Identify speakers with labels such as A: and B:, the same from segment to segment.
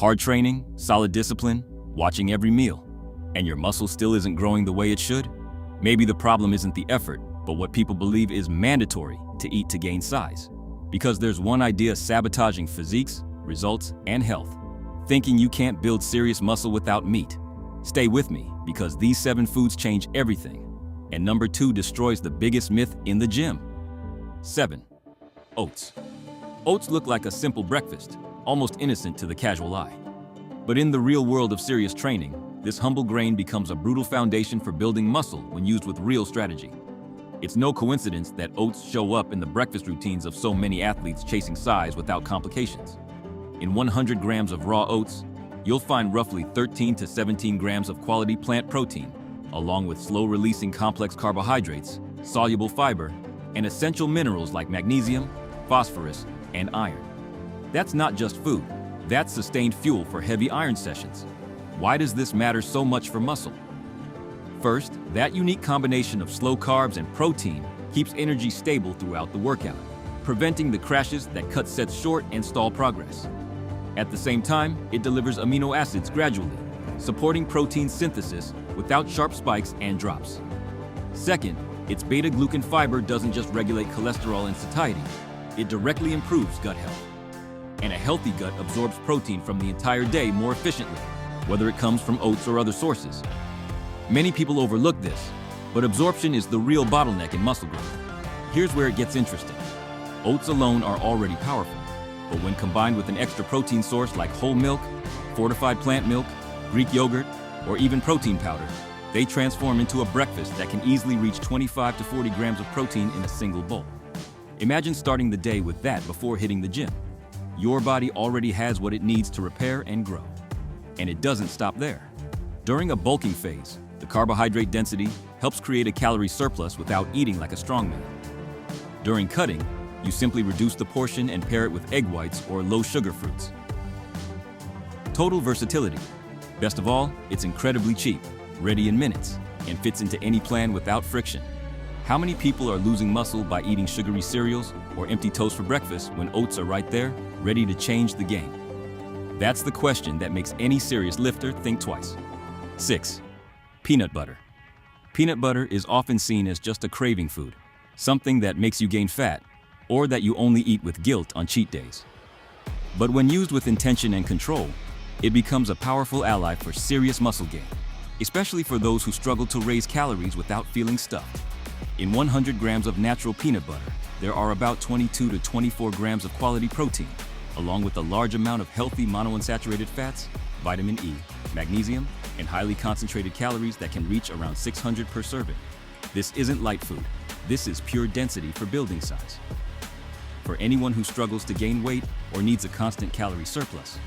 A: Hard training, solid discipline, watching every meal, and your muscle still isn't growing the way it should? Maybe the problem isn't the effort, but what people believe is mandatory to eat to gain size. Because there's one idea sabotaging physiques, results, and health: thinking you can't build serious muscle without meat. Stay with me, because these 7 foods change everything. And number 2 destroys the biggest myth in the gym. 7. Oats. Oats look like a simple breakfast, almost innocent to the casual eye. But in the real world of serious training, this humble grain becomes a brutal foundation for building muscle when used with real strategy. It's no coincidence that oats show up in the breakfast routines of so many athletes chasing size without complications. In 100 grams of raw oats, you'll find roughly 13 to 17 grams of quality plant protein, along with slow-releasing complex carbohydrates, soluble fiber, and essential minerals like magnesium, phosphorus, and iron. That's not just food, that's sustained fuel for heavy iron sessions. Why does this matter so much for muscle? First, that unique combination of slow carbs and protein keeps energy stable throughout the workout, preventing the crashes that cut sets short and stall progress. At the same time, it delivers amino acids gradually, supporting protein synthesis without sharp spikes and drops. Second, its beta-glucan fiber doesn't just regulate cholesterol and satiety, it directly improves gut health. And a healthy gut absorbs protein from the entire day more efficiently, whether it comes from oats or other sources. Many people overlook this, but absorption is the real bottleneck in muscle growth. Here's where it gets interesting. Oats alone are already powerful, but when combined with an extra protein source like whole milk, fortified plant milk, Greek yogurt, or even protein powder, they transform into a breakfast that can easily reach 25 to 40 grams of protein in a single bowl. Imagine starting the day with that before hitting the gym. Your body already has what it needs to repair and grow. And it doesn't stop there. During a bulking phase, the carbohydrate density helps create a calorie surplus without eating like a strongman. During cutting, you simply reduce the portion and pair it with egg whites or low-sugar fruits. Total versatility. Best of all, it's incredibly cheap, ready in minutes, and fits into any plan without friction. How many people are losing muscle by eating sugary cereals or empty toast for breakfast when oats are right there, ready to change the game? That's the question that makes any serious lifter think twice. 6. Peanut butter. Peanut butter is often seen as just a craving food, something that makes you gain fat, or that you only eat with guilt on cheat days. But when used with intention and control, it becomes a powerful ally for serious muscle gain, especially for those who struggle to raise calories without feeling stuffed. In 100 grams of natural peanut butter, there are about 22 to 24 grams of quality protein, along with a large amount of healthy monounsaturated fats, vitamin E, magnesium, and highly concentrated calories that can reach around 600 per serving. This isn't light food. This is pure density for building size. For anyone who struggles to gain weight or needs a constant calorie surplus,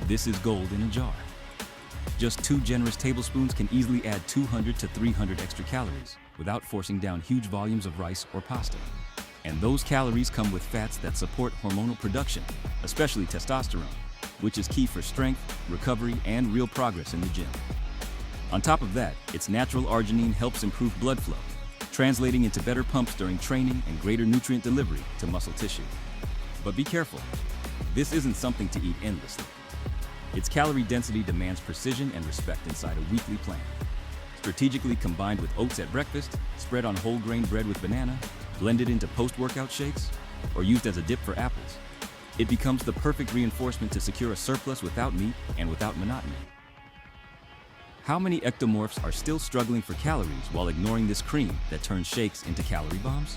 A: this is gold in a jar. Just 2 generous tablespoons can easily add 200 to 300 extra calories without forcing down huge volumes of rice or pasta. And those calories come with fats that support hormonal production, especially testosterone, which is key for strength, recovery, and real progress in the gym. On top of that, its natural arginine helps improve blood flow, translating into better pumps during training and greater nutrient delivery to muscle tissue. But be careful, this isn't something to eat endlessly. Its calorie density demands precision and respect inside a weekly plan. Strategically combined with oats at breakfast, spread on whole grain bread with banana, blended into post-workout shakes, or used as a dip for apples, it becomes the perfect reinforcement to secure a surplus without meat and without monotony. How many ectomorphs are still struggling for calories while ignoring this cream that turns shakes into calorie bombs?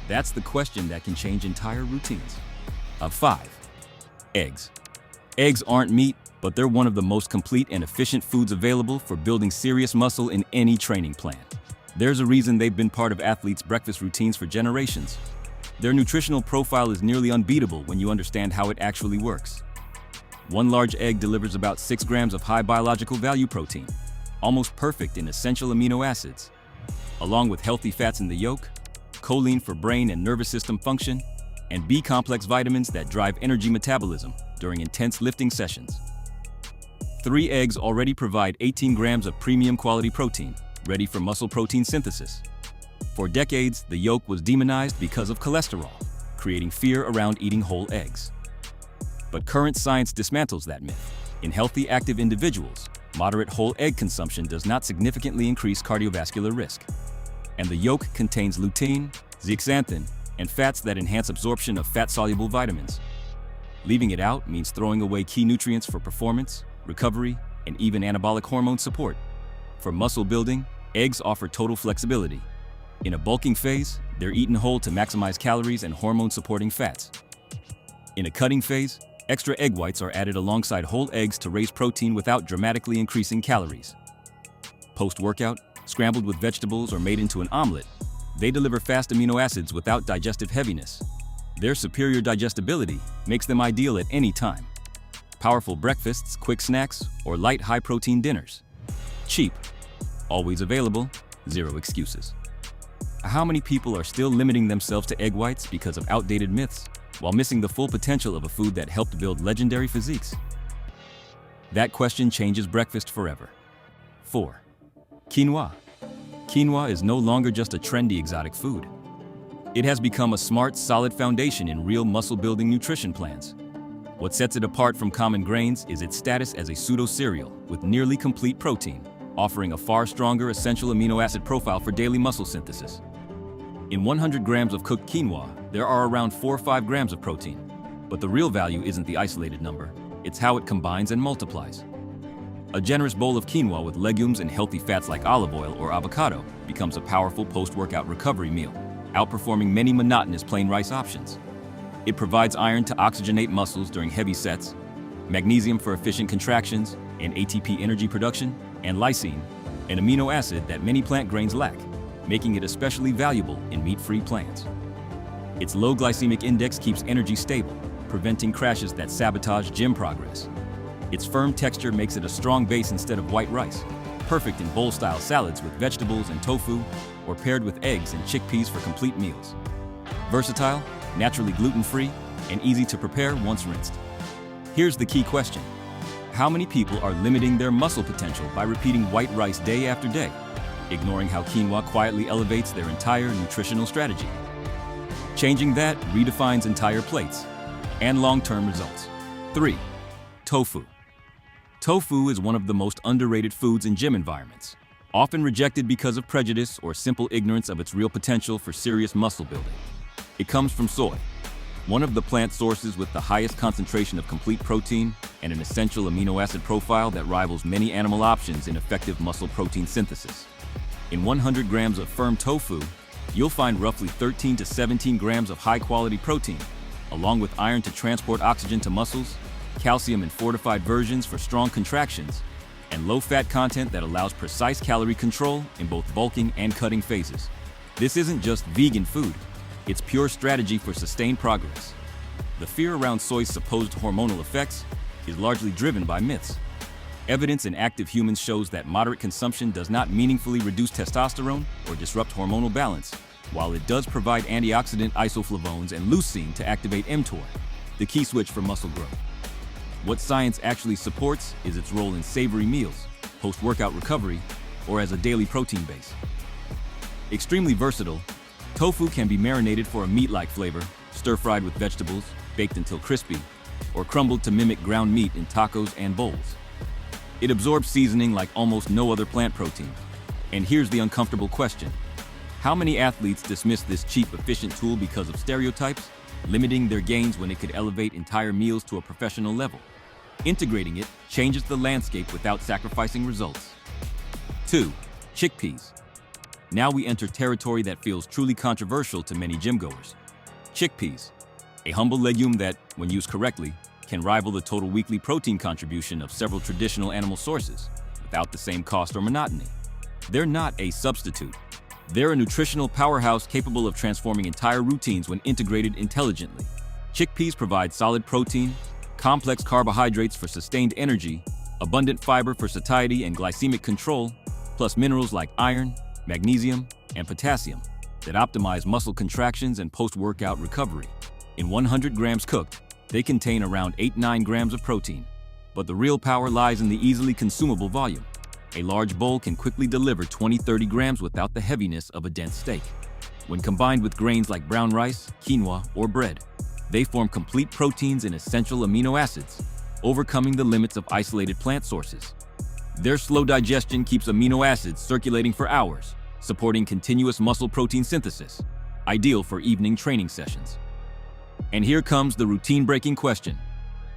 A: That's the question that can change entire routines. 5. Eggs. Eggs aren't meat, but they're one of the most complete and efficient foods available for building serious muscle in any training plan. There's a reason they've been part of athletes' breakfast routines for generations. Their nutritional profile is nearly unbeatable when you understand how it actually works. One large egg delivers about 6 grams of high biological value protein, almost perfect in essential amino acids, along with healthy fats in the yolk, choline for brain and nervous system function, and B-complex vitamins that drive energy metabolism during intense lifting sessions. 3 eggs already provide 18 grams of premium quality protein, ready for muscle protein synthesis. For decades, the yolk was demonized because of cholesterol, creating fear around eating whole eggs. But current science dismantles that myth. In healthy, active individuals, moderate whole egg consumption does not significantly increase cardiovascular risk. And the yolk contains lutein, zeaxanthin, and fats that enhance absorption of fat-soluble vitamins. Leaving it out means throwing away key nutrients for performance, recovery, and even anabolic hormone support. For muscle building, eggs offer total flexibility. In a bulking phase, they're eaten whole to maximize calories and hormone-supporting fats. In a cutting phase, extra egg whites are added alongside whole eggs to raise protein without dramatically increasing calories. Post-workout, scrambled with vegetables or made into an omelet, they deliver fast amino acids without digestive heaviness. Their superior digestibility makes them ideal at any time. Powerful breakfasts, quick snacks, or light high-protein dinners. Cheap, always available, zero excuses. How many people are still limiting themselves to egg whites because of outdated myths, while missing the full potential of a food that helped build legendary physiques? That question changes breakfast forever. 4. Quinoa. Quinoa is no longer just a trendy exotic food. It has become a smart, solid foundation in real muscle-building nutrition plans. What sets it apart from common grains is its status as a pseudo-cereal with nearly complete protein, offering a far stronger essential amino acid profile for daily muscle synthesis. In 100 grams of cooked quinoa, there are around 4 or 5 grams of protein. But the real value isn't the isolated number, it's how it combines and multiplies. A generous bowl of quinoa with legumes and healthy fats like olive oil or avocado becomes a powerful post-workout recovery meal, outperforming many monotonous plain rice options. It provides iron to oxygenate muscles during heavy sets, magnesium for efficient contractions and ATP energy production, and lysine, an amino acid that many plant grains lack, making it especially valuable in meat-free plans. Its low glycemic index keeps energy stable, preventing crashes that sabotage gym progress. Its firm texture makes it a strong base instead of white rice, perfect in bowl-style salads with vegetables and tofu, or paired with eggs and chickpeas for complete meals. Versatile, naturally gluten-free, and easy to prepare once rinsed. Here's the key question. How many people are limiting their muscle potential by repeating white rice day after day, ignoring how quinoa quietly elevates their entire nutritional strategy? Changing that redefines entire plates and long-term results. 3. Tofu. Tofu is one of the most underrated foods in gym environments, often rejected because of prejudice or simple ignorance of its real potential for serious muscle building. It comes from soy, one of the plant sources with the highest concentration of complete protein and an essential amino acid profile that rivals many animal options in effective muscle protein synthesis. In 100 grams of firm tofu, you'll find roughly 13 to 17 grams of high-quality protein, along with iron to transport oxygen to muscles, calcium in fortified versions for strong contractions, and low-fat content that allows precise calorie control in both bulking and cutting phases. This isn't just vegan food, it's pure strategy for sustained progress. The fear around soy's supposed hormonal effects is largely driven by myths. Evidence in active humans shows that moderate consumption does not meaningfully reduce testosterone or disrupt hormonal balance, while it does provide antioxidant isoflavones and leucine to activate mTOR, the key switch for muscle growth. What science actually supports is its role in savory meals, post-workout recovery, or as a daily protein base. Extremely versatile, tofu can be marinated for a meat-like flavor, stir-fried with vegetables, baked until crispy, or crumbled to mimic ground meat in tacos and bowls. It absorbs seasoning like almost no other plant protein. And here's the uncomfortable question. How many athletes dismiss this cheap, efficient tool because of stereotypes, limiting their gains when it could elevate entire meals to a professional level? Integrating it changes the landscape without sacrificing results. 2. Chickpeas. Now we enter territory that feels truly controversial to many gym-goers. Chickpeas, a humble legume that, when used correctly, can rival the total weekly protein contribution of several traditional animal sources, without the same cost or monotony. They're not a substitute. They're a nutritional powerhouse capable of transforming entire routines when integrated intelligently. Chickpeas provide solid protein, complex carbohydrates for sustained energy, abundant fiber for satiety and glycemic control, plus minerals like iron, magnesium, and potassium that optimize muscle contractions and post-workout recovery. In 100 grams cooked, they contain around 8-9 grams of protein. But the real power lies in the easily consumable volume. A large bowl can quickly deliver 20-30 grams without the heaviness of a dense steak. When combined with grains like brown rice, quinoa, or bread, they form complete proteins and essential amino acids, overcoming the limits of isolated plant sources. Their slow digestion keeps amino acids circulating for hours, supporting continuous muscle protein synthesis, ideal for evening training sessions. And here comes the routine-breaking question.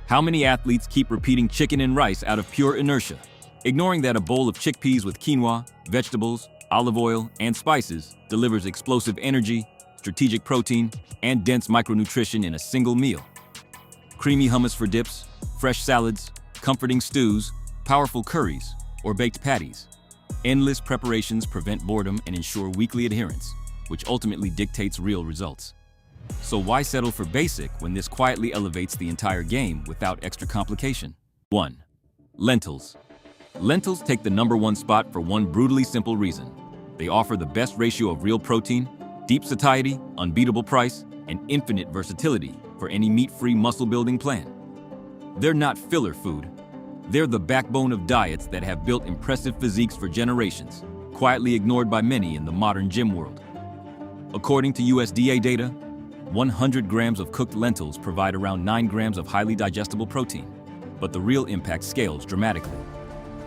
A: How many athletes keep repeating chicken and rice out of pure inertia, ignoring that a bowl of chickpeas with quinoa, vegetables, olive oil, and spices delivers explosive energy, strategic protein, and dense micronutrition in a single meal? Creamy hummus for dips, fresh salads, comforting stews, powerful curries, or baked patties. Endless preparations prevent boredom and ensure weekly adherence, which ultimately dictates real results. So why settle for basic when this quietly elevates the entire game without extra complication? 1. Lentils. Lentils take the #1 spot for one brutally simple reason. They offer the best ratio of real protein, deep satiety, unbeatable price, and infinite versatility for any meat-free muscle-building plan. They're not filler food. They're the backbone of diets that have built impressive physiques for generations, quietly ignored by many in the modern gym world. According to USDA data, 100 grams of cooked lentils provide around 9 grams of highly digestible protein, but the real impact scales dramatically.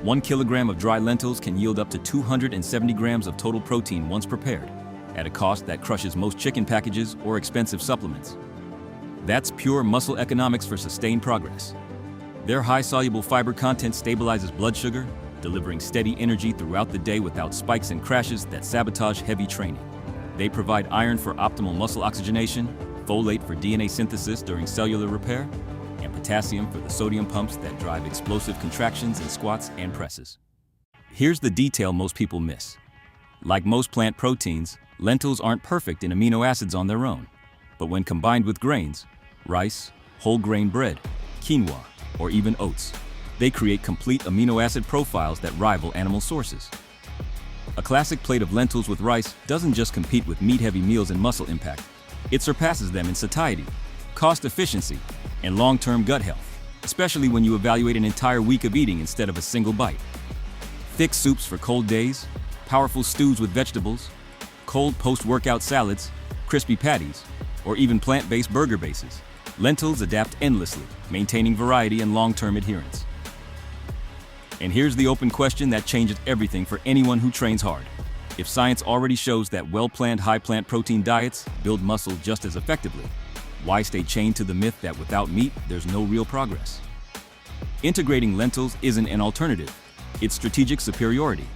A: 1 kilogram of dry lentils can yield up to 270 grams of total protein once prepared, at a cost that crushes most chicken packages or expensive supplements. That's pure muscle economics for sustained progress. Their high-soluble fiber content stabilizes blood sugar, delivering steady energy throughout the day without spikes and crashes that sabotage heavy training. They provide iron for optimal muscle oxygenation, folate for DNA synthesis during cellular repair, and potassium for the sodium pumps that drive explosive contractions in squats and presses. Here's the detail most people miss. Like most plant proteins, lentils aren't perfect in amino acids on their own, but when combined with grains, rice, whole grain bread, quinoa, or even oats, they create complete amino acid profiles that rival animal sources. A classic plate of lentils with rice doesn't just compete with meat-heavy meals in muscle impact, it surpasses them in satiety, cost efficiency, and long-term gut health, especially when you evaluate an entire week of eating instead of a single bite. Thick soups for cold days, powerful stews with vegetables, cold post-workout salads, crispy patties, or even plant-based burger bases. Lentils adapt endlessly, maintaining variety and long-term adherence. And here's the open question that changes everything for anyone who trains hard. If science already shows that well-planned high plant protein diets build muscle just as effectively, why stay chained to the myth that without meat, there's no real progress? Integrating lentils isn't an alternative, it's strategic superiority.